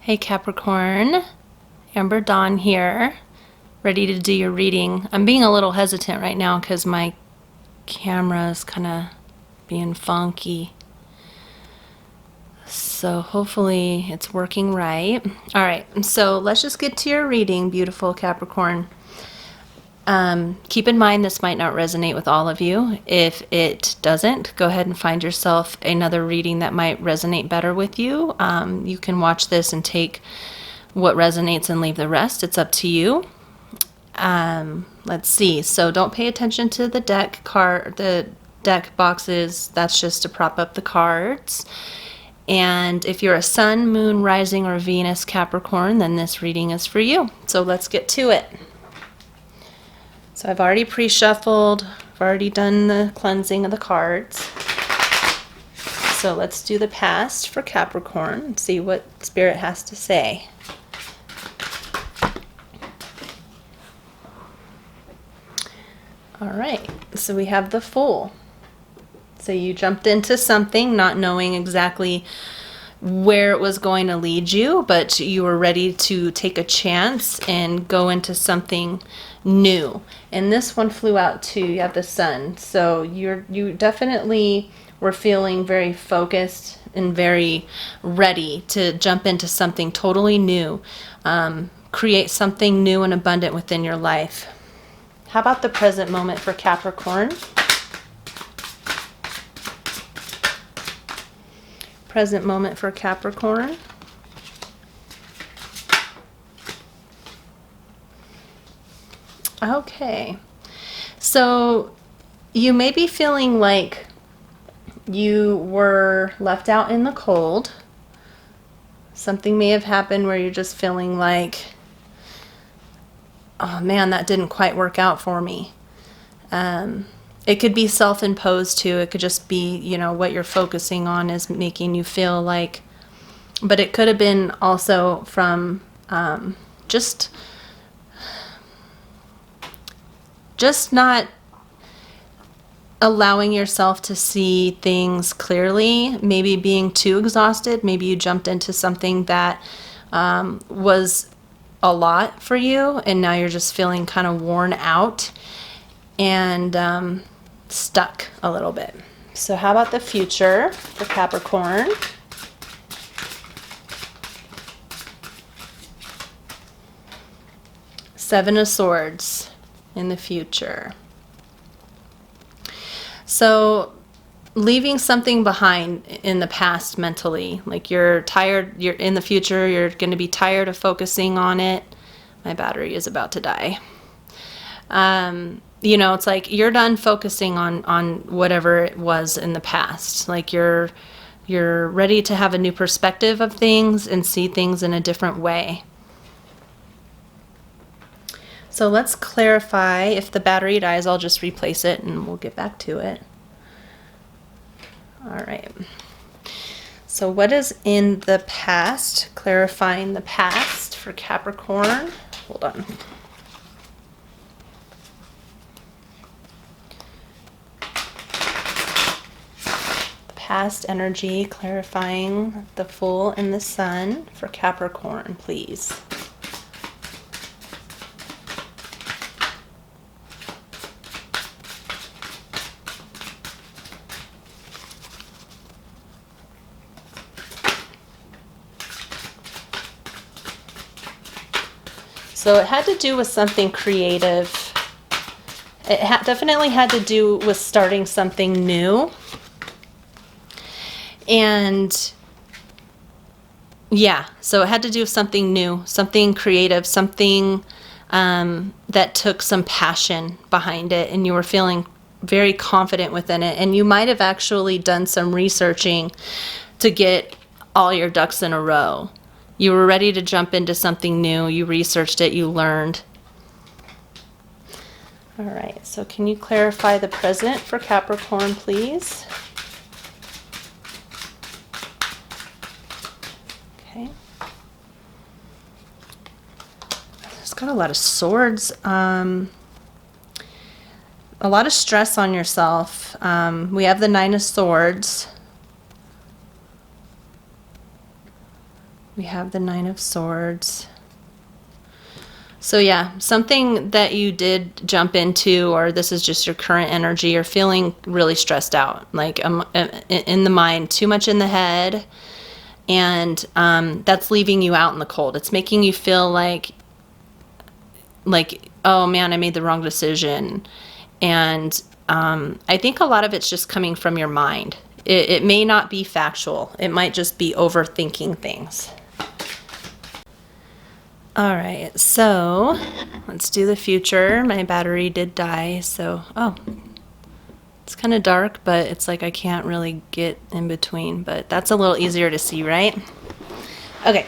Hey Capricorn, Amber Dawn here, ready to do your reading. I'm being a little hesitant right now because my camera is kind of being funky. So hopefully it's working right. All right, so let's just get to your reading, beautiful Capricorn. Keep in mind this might not resonate with all of you. If it doesn't, go ahead and find yourself another reading that might resonate better with you. You can watch this and take what resonates and leave the rest. It's up to you. Let's see. So don't pay attention to the deck boxes. That's just to prop up the cards. And if you're a sun, moon, rising, or Venus Capricorn, then this reading is for you. So let's get to it. So I've already pre-shuffled. I've already done the cleansing of the cards. So let's do the past for Capricorn and see what Spirit has to say. All right, so we have the Fool. So you jumped into something not knowing exactly where it was going to lead you, but you were ready to take a chance and go into something new. And this one flew out too. You have the Sun. So you definitely were feeling very focused and very ready to jump into something totally new. Create something new and abundant within your life. How about the present moment for Capricorn? Present moment for Capricorn. Okay. So you may be feeling like you were left out in the cold. Something may have happened where you're just feeling like, oh man, that didn't quite work out for me. It could be self-imposed too. It could just be, you know, what you're focusing on is making you feel like, but it could have been also from just not allowing yourself to see things clearly, maybe being too exhausted. Maybe you jumped into something that was a lot for you, and now you're just feeling kind of worn out and stuck a little bit. So how about the future for Capricorn? Seven of Swords in the future. So leaving something behind in the past mentally, like you're tired, you're in the future, you're going to be tired of focusing on it. My battery is about to die. You know, it's like you're done focusing on whatever it was in the past. Like you're ready to have a new perspective of things and see things in a different way. So let's clarify. If the battery dies, I'll just replace it and we'll get back to it. All right. So what is in the past? Clarifying the past for Capricorn. Hold on. Past energy, clarifying the Fool and the Sun for Capricorn, please. So it had to do with something creative. It definitely had to do with starting something new. And yeah, so it had to do with something new, something creative, something that took some passion behind it, and you were feeling very confident within it. And you might have actually done some researching to get all your ducks in a row. You were ready to jump into something new. You researched it, you learned. All right, so can you clarify the present for Capricorn, please? Okay. It's got a lot of swords. A lot of stress on yourself. We have the Nine of Swords. We have the Nine of Swords. So yeah, something that you did jump into, or this is just your current energy, you're feeling really stressed out, like in the mind, too much in the head, and that's leaving you out in the cold. It's making you feel like, oh man, I made the wrong decision. And I think a lot of it's just coming from your mind. It may not be factual. It might just be overthinking things. All right, so let's do the future. My battery did die, so, oh, it's kind of dark, but it's like I can't really get in between, but that's a little easier to see, right? Okay,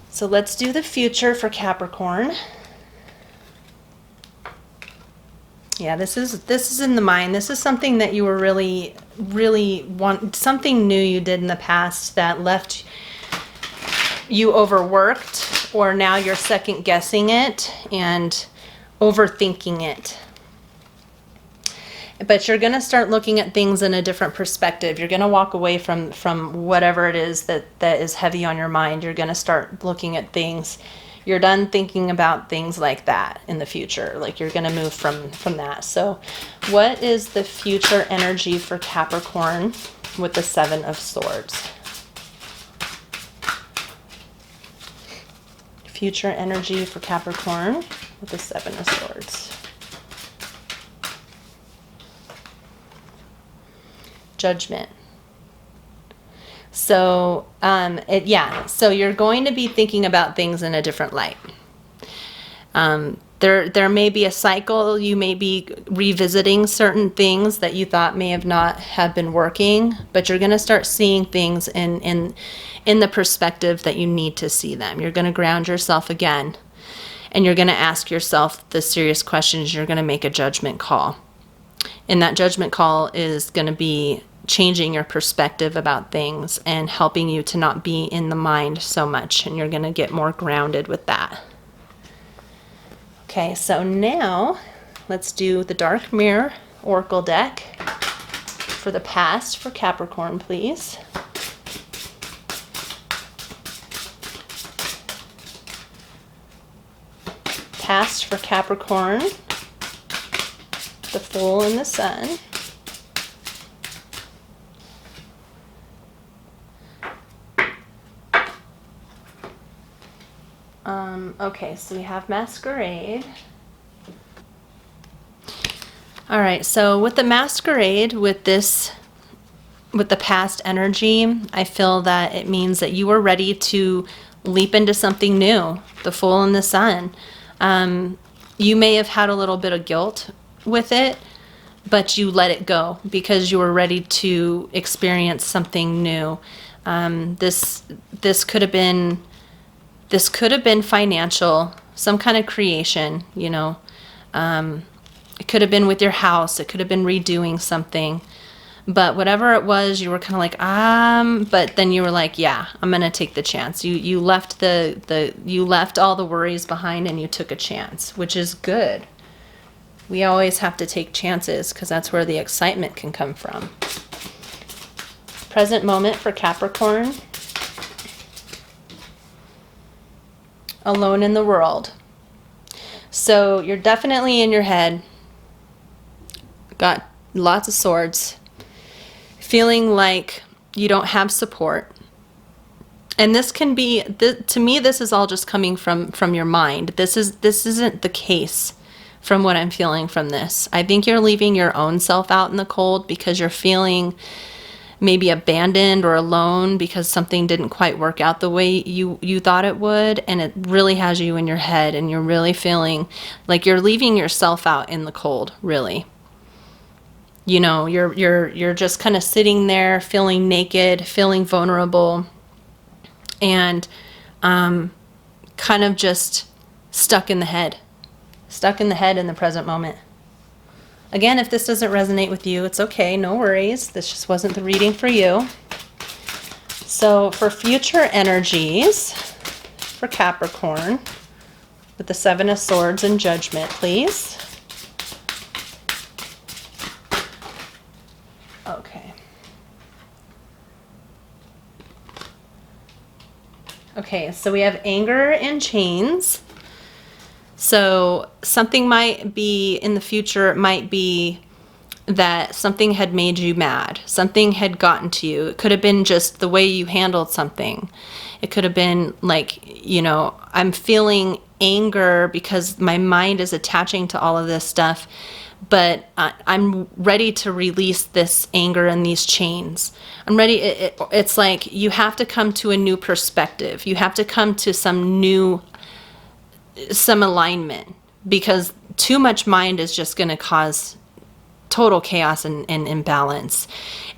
so let's do the future for Capricorn. Yeah, this is in the mind. This is something that you were really something new you did in the past that left you overworked, or now you're second guessing it and overthinking it. But you're going to start looking at things in a different perspective. You're going to walk away from whatever it is that is heavy on your mind. You're going to start looking at things. You're done thinking about things like that in the future. Like you're going to move from that. So what is the future energy for Capricorn with the Seven of Swords? Future energy for Capricorn with the Seven of Swords. Judgment. So, so you're going to be thinking about things in a different light. There may be a cycle. You may be revisiting certain things that you thought may not have been working, but you're going to start seeing things in the perspective that you need to see them. You're going to ground yourself again, and you're going to ask yourself the serious questions. You're going to make a judgment call. And that judgment call is going to be changing your perspective about things and helping you to not be in the mind so much. And you're going to get more grounded with that. Okay, so now let's do the Dark Mirror Oracle deck for the past for Capricorn, please. Past for Capricorn, the Fool and the Sun. Okay, so we have Masquerade. All right, so with the Masquerade, with the past energy, I feel that it means that you are ready to leap into something new, the Fool and the Sun. You may have had a little bit of guilt with it, but you let it go because you were ready to experience something new. This could have been financial, some kind of creation, you know. It could have been with your house. It could have been redoing something. But whatever it was, you were kind of like, but then you were like, yeah, I'm going to take the chance. You left you left all the worries behind and you took a chance, which is good. We always have to take chances because that's where the excitement can come from. Present moment for Capricorn. Alone in the world. So you're definitely in your head. Got lots of swords. Feeling like you don't have support. And this can be, to me, this is all just coming from your mind. This isn't the case from what I'm feeling from this. I think you're leaving your own self out in the cold because you're feeling maybe abandoned or alone because something didn't quite work out the way you thought it would, and it really has you in your head, and you're really feeling like you're leaving yourself out in the cold, really. You know, you're just kind of sitting there feeling naked, feeling vulnerable, and kind of just stuck in the head in the present moment. Again, if this doesn't resonate with you, it's okay, no worries. This just wasn't the reading for you. So for future energies for Capricorn with the Seven of Swords and Judgment, please. Okay. Okay, so we have anger and chains. So something might be in the future, it might be that something had made you mad. Something had gotten to you. It could have been just the way you handled something. It could have been like, you know, I'm feeling anger because my mind is attaching to all of this stuff, but I'm ready to release this anger and these chains. I'm ready. It's like you have to come to a new perspective. You have to come to some alignment, because too much mind is just going to cause total chaos and imbalance,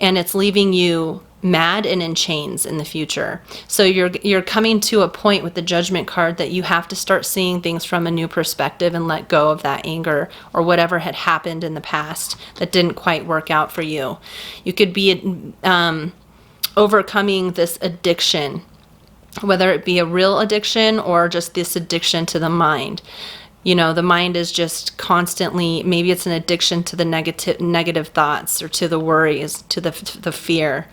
and it's leaving you mad and in chains in the future. So you're coming to a point with the Judgment card that you have to start seeing things from a new perspective and let go of that anger or whatever had happened in the past that didn't quite work out for you. You could be overcoming this addiction, whether it be a real addiction or just this addiction to the mind. You know, the mind is just constantly, maybe it's an addiction to the negative thoughts or to the worries, to the fear.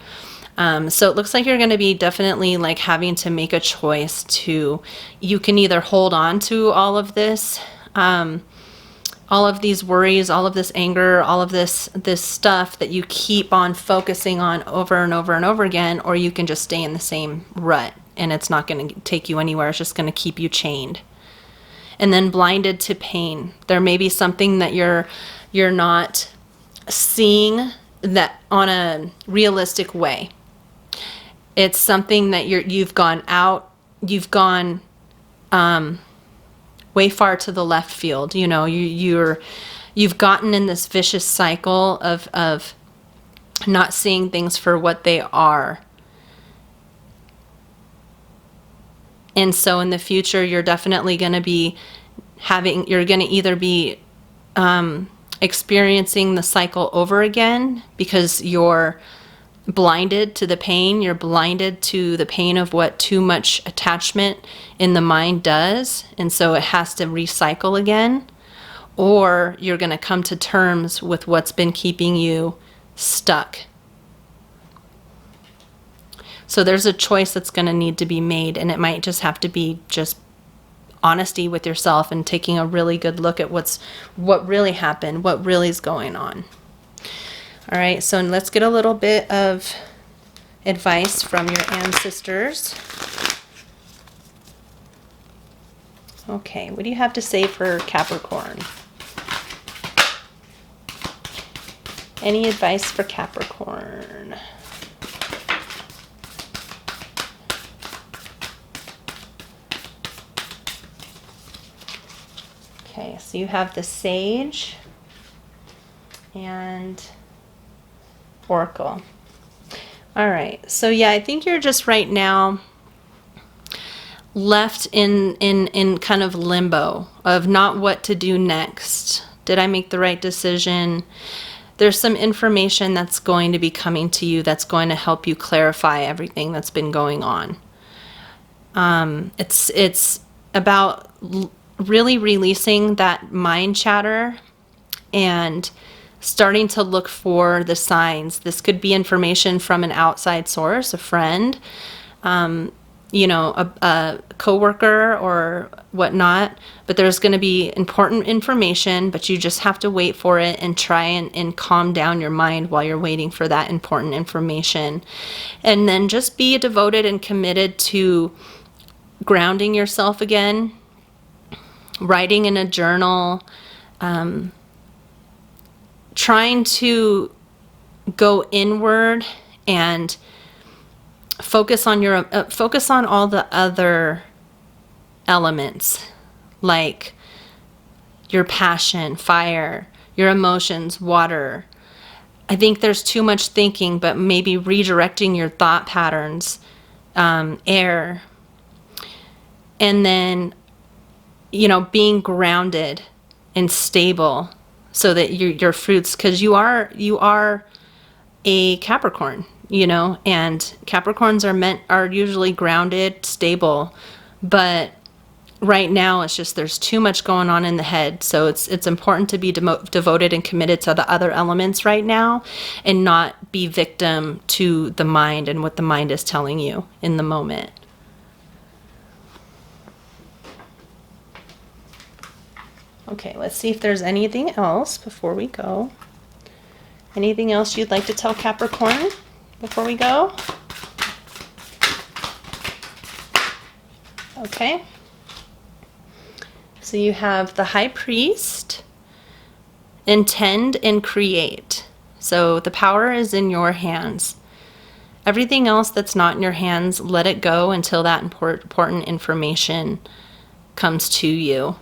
So it looks like you're going to be definitely like having to make a choice you can either hold on to all of this, all of these worries, all of this anger, all of this stuff that you keep on focusing on over and over and over again, or you can just stay in the same rut and it's not going to take you anywhere. It's just going to keep you chained. And then blinded to pain. There may be something that you're not seeing that on a realistic way. It's something that you've gone way far to the left field. You know, you've gotten in this vicious cycle of not seeing things for what they are. And so in the future, you're definitely going to be you're going to either be experiencing the cycle over again because you're blinded to the pain. You're blinded to the pain of what too much attachment in the mind does. And so it has to recycle again. Or you're going to come to terms with what's been keeping you stuck. So there's a choice that's going to need to be made, and it might just have to be just honesty with yourself and taking a really good look at what really happened, what really is going on. All right, so let's get a little bit of advice from your ancestors. Okay, what do you have to say for Capricorn? Any advice for Capricorn? Okay, so you have the Sage and Oracle. All right, so yeah, I think you're just right now left in kind of limbo of not what to do next. Did I make the right decision? There's some information that's going to be coming to you that's going to help you clarify everything that's been going on. It's about really releasing that mind chatter and starting to look for the signs. This could be information from an outside source, a friend, you know, a coworker or whatnot, but there's going to be important information, but you just have to wait for it and try and calm down your mind while you're waiting for that important information. And then just be devoted and committed to grounding yourself again, writing in a journal, trying to go inward and focus on all the other elements, like your passion, fire, your emotions, water. I think there's too much thinking, but maybe redirecting your thought patterns, air, and then, you know, being grounded and stable so that your fruits, because you are a Capricorn, you know, and Capricorns are usually grounded, stable, but right now it's just there's too much going on in the head. So it's important to be devoted and committed to the other elements right now and not be victim to the mind and what the mind is telling you in the moment. Okay, let's see if there's anything else before we go. Anything else you'd like to tell Capricorn before we go? Okay. So you have the High Priest, intend and create. So the power is in your hands. Everything else that's not in your hands, let it go until that important information comes to you.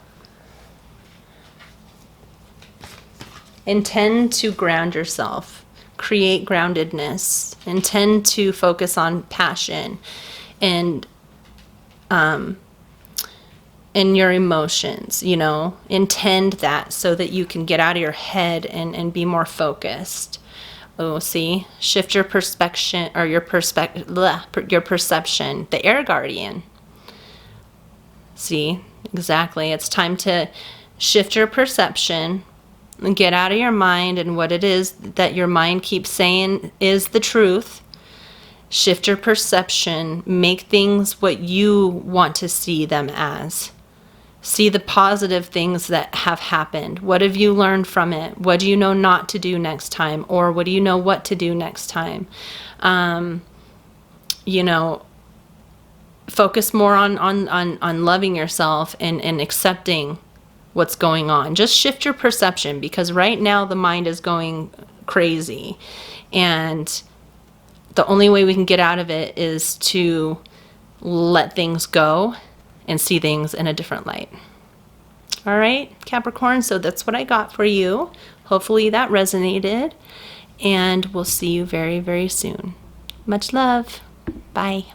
Intend to ground yourself. Create groundedness. Intend to focus on passion and in your emotions, you know. Intend that so that you can get out of your head and be more focused. Oh, see? Shift your perspective, or your perception. The air guardian. See? Exactly. It's time to shift your perception and get out of your mind and what it is that your mind keeps saying is the truth. Shift your perception. Make things what you want to see them as. See the positive things that have happened. What have you learned from it? What do you know not to do next time? Or what do you know what to do next time? You know, focus more on loving yourself and accepting what's going on. Just shift your perception, because right now the mind is going crazy. And the only way we can get out of it is to let things go and see things in a different light. All right, Capricorn, so that's what I got for you. Hopefully that resonated, and we'll see you very, very soon. Much love. Bye.